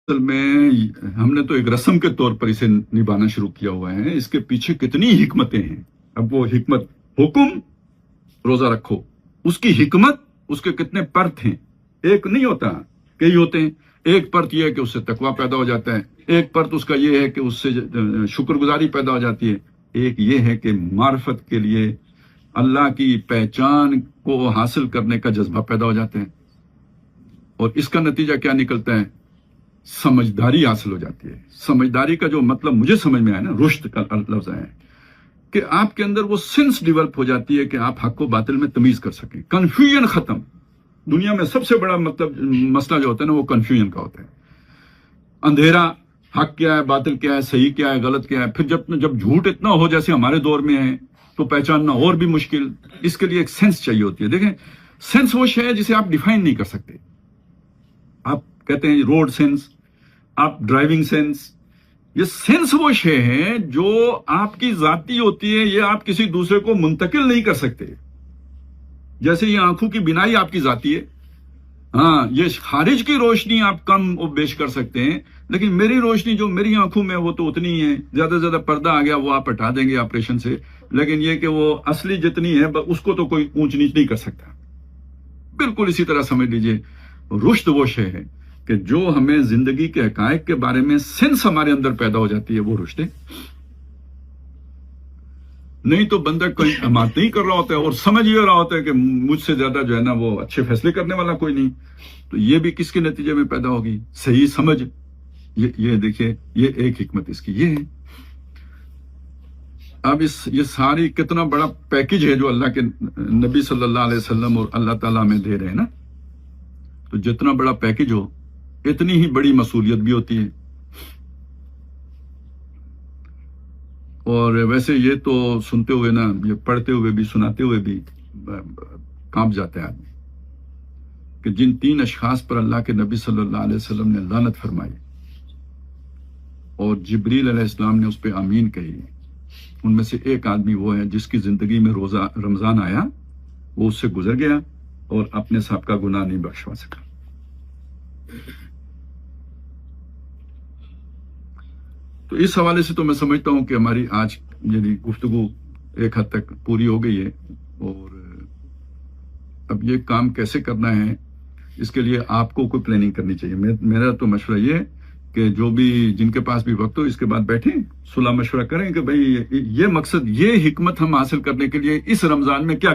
असल में हम ने तो एक रस्म के तौर पर इसे निभाना शुरू किया हुआ है। इसके पीछे कितनी हिकमतें हैं। अब वो हिकमत, हुक्म रोजा रखो, उसकी हिकमत, उसके कितने पर्त हैं। एक नहीं होता, कई होते हैं। एक पर्त यह है कि उससे तकवा पैदा हो जाता है, एक पर्त उसका यह है कि उससे शुक्रगुजारी पैदा हो जाती है, एक ये है कि मार्फत के लिए अल्लाह की पहचान को हासिल करने का जज्बा पैदा हो जाता है। और इसका नतीजा क्या निकलता है? समझदारी हासिल हो जाती है। समझदारी का जो मतलब मुझे समझ में आया ना, रुश्द का लफ्ज है कि आपके अंदर वो सेंस डेवलप हो जाती है कि आप हक को बातिल में तमीज कर सकें। कंफ्यूजन खत्म। दुनिया में सबसे बड़ा मसला जो होता है ना, वो कंफ्यूजन का होता है। अंधेरा, हक क्या है, बातिल क्या है, सही क्या है, गलत क्या है। फिर जब झूठ इतना हो जैसे हमारे दौर में है तो पहचानना और भी मुश्किल। इसके लिए एक सेंस चाहिए होती है। देखें, सेंस वो शय है जिसे आप डिफाइन नहीं कर सकते। आप कहते हैं रोड सेंस, आप ड्राइविंग सेंस, ये सेंस वो शय है जो आपकी जाती होती है, ये आप किसी दूसरे को मुंतकिल नहीं कर सकते। जैसे ये आंखों की बिनाई आपकी जाती है, हाँ, ये खारिज की रोशनी आप कम और बेश कर सकते हैं, लेकिन मेरी रोशनी जो मेरी आंखों में वो तो उतनी ही है। ज्यादा से ज्यादा पर्दा आ गया वो आप हटा देंगे ऑपरेशन से, लेकिन ये कि वो असली जितनी है उसको तो कोई ऊंच नीच नहीं कर सकता। बिल्कुल इसी तरह समझ लीजिए, रुश्द वो शय है कि जो हमें जिंदगी के हकायक के बारे में सेंस हमारे अंदर पैदा हो जाती है, वो रुश्द है। नहीं तो बंदा कोई अमात नहीं कर रहा होता है और समझ ये रहा होता है कि मुझसे ज्यादा जो है ना वो अच्छे फैसले करने वाला कोई नहीं। तो ये भी किसके नतीजे में पैदा होगी? सही समझ। ये देखिए, ये एक हिकमत इसकी ये है। अब ये सारी कितना बड़ा पैकेज है जो अल्लाह के नबी सल्लल्लाहु अलैहि वसल्लम और अल्लाह ताला में दे रहे हैं ना। तो जितना बड़ा पैकेज हो, इतनी ही बड़ी मसूलियत भी होती है। और वैसे ये तो सुनते हुए ना, ये पढ़ते हुए भी, सुनाते हुए भी कांप जाता है आदमी कि जिन 3 अशखास पर अल्लाह के नबी सल्लल्लाहु अलैहि वसल्लम ने लानत फरमाई और जिब्रील अलैहिस्सलाम ने उस पर आमीन कही, उनमें से एक आदमी वो है जिसकी जिंदगी में रोजा रमजान आया, वो उससे गुजर गया और अपने साहब का गुनाह नहीं बख्शवा सका। तो इस हवाले से तो मैं समझता हूं कि हमारी आज यानी गुफ्तगू एक हद तक पूरी हो गई है। और अब ये काम कैसे करना है, इसके लिए आपको कोई प्लानिंग करनी चाहिए। मेरा तो मशवरा ये है कि जो भी जिनके पास भी वक्त हो, इसके बाद बैठें, सुलह मशवरा करें कि भाई ये मकसद, ये हिकमत हम हासिल करने के लिए इस रमजान में क्या